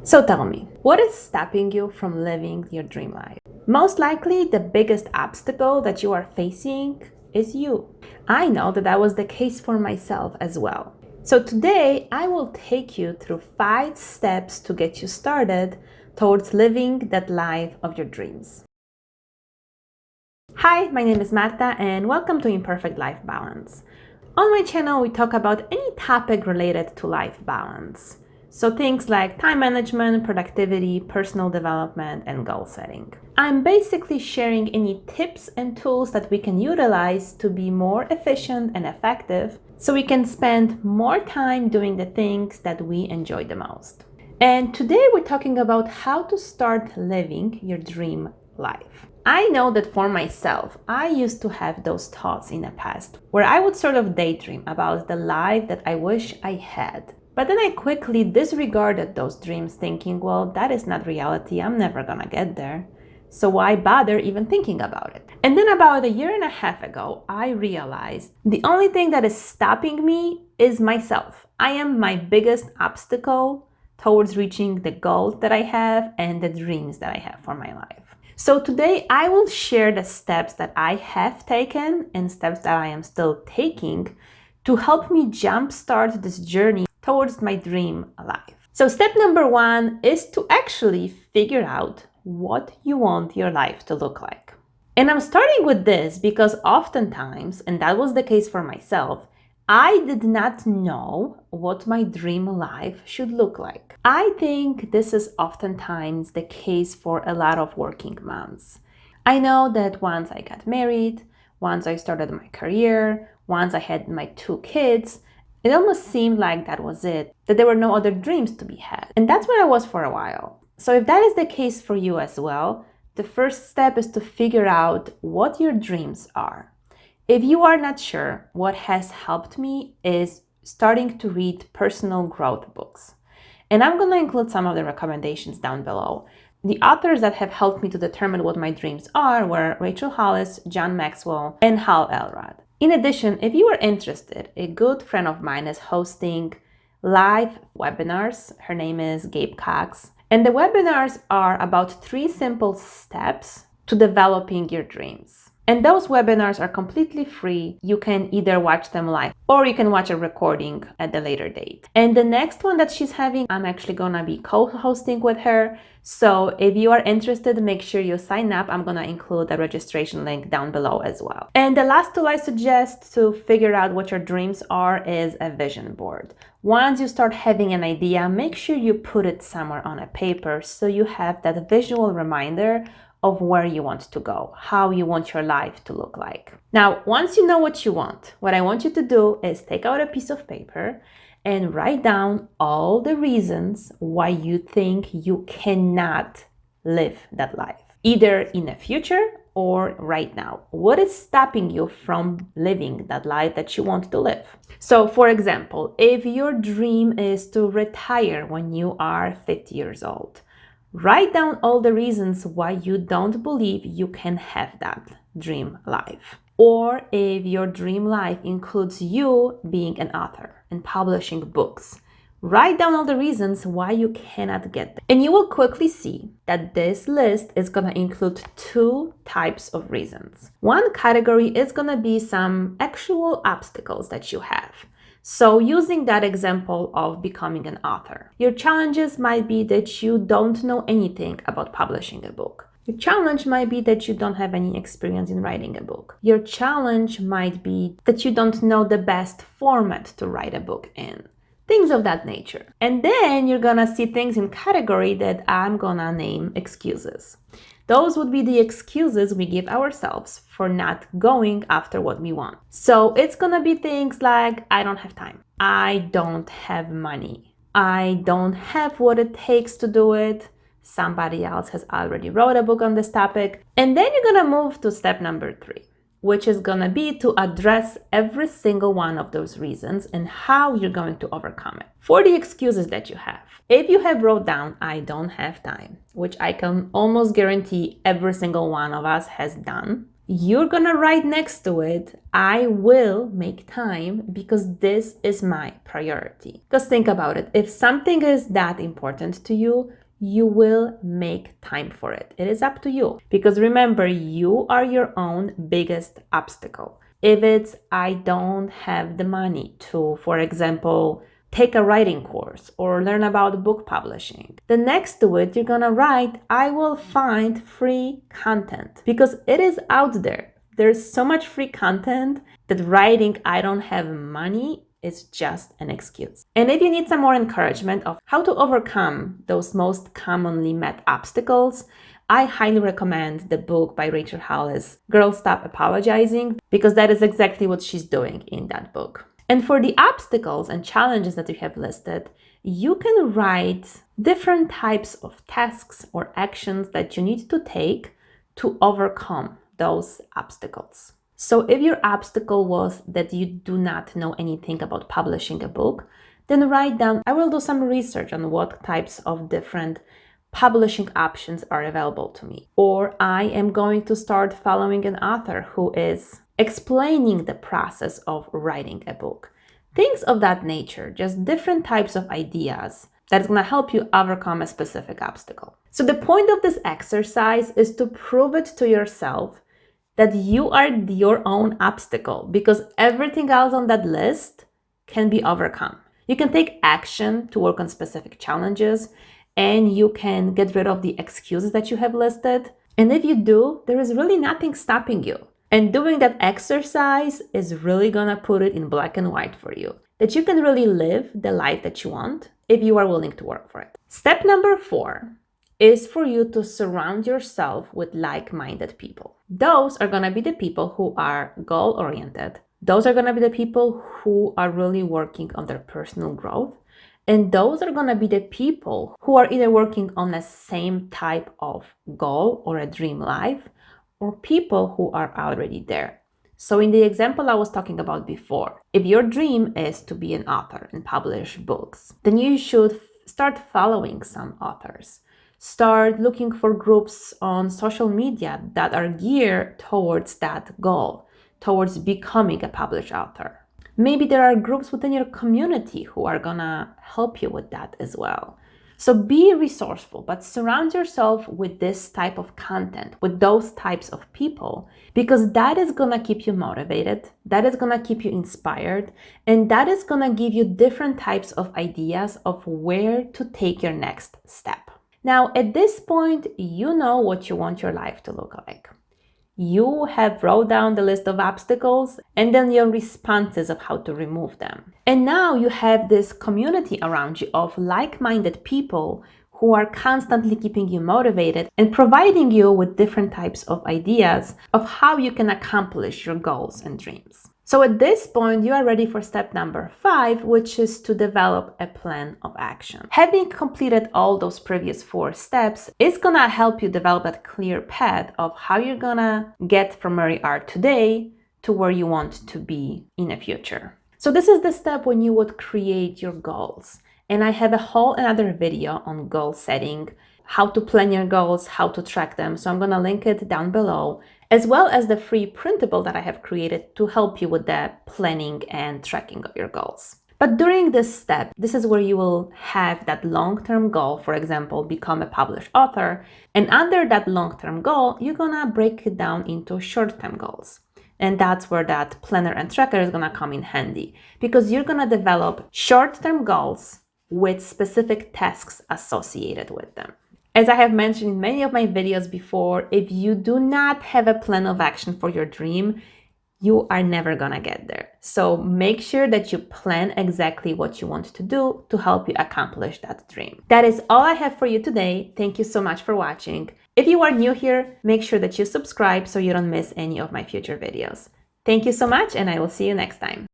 So tell me, what is stopping you from living your dream life? Most likely, the biggest obstacle that you are facing is you. I know that was the case for myself as well. So today, I will take you through 5 steps to get you started towards living that life of your dreams. Hi, my name is Marta and welcome to Imperfect Life Balance. On my channel, we talk about any topic related to life balance. So things like time management, productivity, personal development, and goal setting. I'm basically sharing any tips and tools that we can utilize to be more efficient and effective so we can spend more time doing the things that we enjoy the most. And today we're talking about how to start living your dream life. I know that for myself, I used to have those thoughts in the past where I would sort of daydream about the life that I wish I had. But then I quickly disregarded those dreams, thinking, well, that is not reality. I'm never gonna get there. So why bother even thinking about it? And then about a year and a half ago, I realized the only thing that is stopping me is myself. I am my biggest obstacle towards reaching the goals that I have and the dreams that I have for my life. So today I will share the steps that I have taken and steps that I am still taking to help me jumpstart this journey towards my dream life. So step number 1 is to actually figure out what you want your life to look like. And I'm starting with this because oftentimes, and that was the case for myself, I did not know what my dream life should look like. I think this is oftentimes the case for a lot of working moms. I know that once I got married, once I started my career, once I had my 2 kids, it almost seemed like that was it, that there were no other dreams to be had. And that's where I was for a while. So if that is the case for you as well, the first step is to figure out what your dreams are. If you are not sure, what has helped me is starting to read personal growth books. And I'm going to include some of the recommendations down below. The authors that have helped me to determine what my dreams are were Rachel Hollis, John Maxwell, and Hal Elrod. In addition, if you are interested, a good friend of mine is hosting live webinars. Her name is Gabe Cox. And the webinars are about 3 simple steps to developing your dreams. And those webinars are completely free. You can either watch them live or you can watch a recording at a later date. And the next one that she's having, I'm actually gonna be co-hosting with her. So if you are interested, make sure you sign up. I'm gonna include the registration link down below as well. And the last tool I suggest to figure out what your dreams are is a vision board. Once you start having an idea, make sure you put it somewhere on a paper so you have that visual reminder of where you want to go, how you want your life to look like. Now, once you know what you want, what I want you to do is take out a piece of paper and write down all the reasons why you think you cannot live that life, either in the future or right now. What is stopping you from living that life that you want to live? So, for example, if your dream is to retire when you are 50 years old, write down all the reasons why you don't believe you can have that dream life. Or if your dream life includes you being an author and publishing books, write down all the reasons why you cannot get there. And you will quickly see that this list is going to include 2 types of reasons. One category is going to be some actual obstacles that you have. So using that example of becoming an author, your challenges might be that you don't know anything about publishing a book. Your challenge might be that you don't have any experience in writing a book. Your challenge might be that you don't know the best format to write a book in. Things of that nature. And then you're gonna see things in category that I'm gonna name excuses. Those would be the excuses we give ourselves for not going after what we want. So it's gonna be things like, I don't have time. I don't have money. I don't have what it takes to do it. Somebody else has already wrote a book on this topic. And then you're gonna move to step number 3, which is gonna be to address every single one of those reasons and how you're going to overcome it. For the excuses that you have, if you have wrote down, I don't have time, which I can almost guarantee every single one of us has done, you're gonna write next to it, I will make time because this is my priority. Because think about it, if something is that important to you, you will make time for it. It is up to you. Because remember, you are your own biggest obstacle. If it's, I don't have the money to, for example, take a writing course or learn about book publishing. The next to it, you're gonna write, I will find free content because it is out there. There's so much free content that writing, I don't have money is just an excuse. And if you need some more encouragement of how to overcome those most commonly met obstacles, I highly recommend the book by Rachel Hollis, Girl Stop Apologizing, because that is exactly what she's doing in that book. And for the obstacles and challenges that you have listed, you can write different types of tasks or actions that you need to take to overcome those obstacles. So if your obstacle was that you do not know anything about publishing a book, then write down, I will do some research on what types of different publishing options are available to me. Or I am going to start following an author who is explaining the process of writing a book. Things of that nature, just different types of ideas that's going to help you overcome a specific obstacle. So the point of this exercise is to prove it to yourself that you are your own obstacle, because everything else on that list can be overcome. You can take action to work on specific challenges, and you can get rid of the excuses that you have listed. And if you do, there is really nothing stopping you. And doing that exercise is really gonna put it in black and white for you, that you can really live the life that you want if you are willing to work for it. Step number 4 is for you to surround yourself with like-minded people. Those are gonna be the people who are goal-oriented. Those are gonna be the people who are really working on their personal growth. And those are gonna be the people who are either working on the same type of goal or a dream life, or people who are already there. So in the example I was talking about before, if your dream is to be an author and publish books, then you should start following some authors. Start looking for groups on social media that are geared towards that goal, towards becoming a published author. Maybe there are groups within your community who are gonna help you with that as well. So be resourceful, but surround yourself with this type of content, with those types of people, because that is gonna keep you motivated, that is gonna keep you inspired, and that is gonna give you different types of ideas of where to take your next step. Now, at this point, you know what you want your life to look like. You have wrote down the list of obstacles and then your responses of how to remove them. And now you have this community around you of like-minded people who are constantly keeping you motivated and providing you with different types of ideas of how you can accomplish your goals and dreams. So at this point, you are ready for step number 5, which is to develop a plan of action. Having completed all those previous 4 steps is gonna help you develop that clear path of how you're gonna get from where you are today to where you want to be in the future. So this is the step when you would create your goals. And I have a whole another video on goal setting, how to plan your goals, how to track them. So I'm gonna link it down below, as well as the free printable that I have created to help you with the planning and tracking of your goals. But during this step, this is where you will have that long-term goal, for example, become a published author. And under that long-term goal, you're gonna break it down into short-term goals. And that's where that planner and tracker is gonna come in handy, because you're gonna develop short-term goals with specific tasks associated with them. As I have mentioned in many of my videos before, if you do not have a plan of action for your dream, you are never gonna get there. So make sure that you plan exactly what you want to do to help you accomplish that dream. That is all I have for you today. Thank you so much for watching. If you are new here, make sure that you subscribe so you don't miss any of my future videos. Thank you so much, and I will see you next time.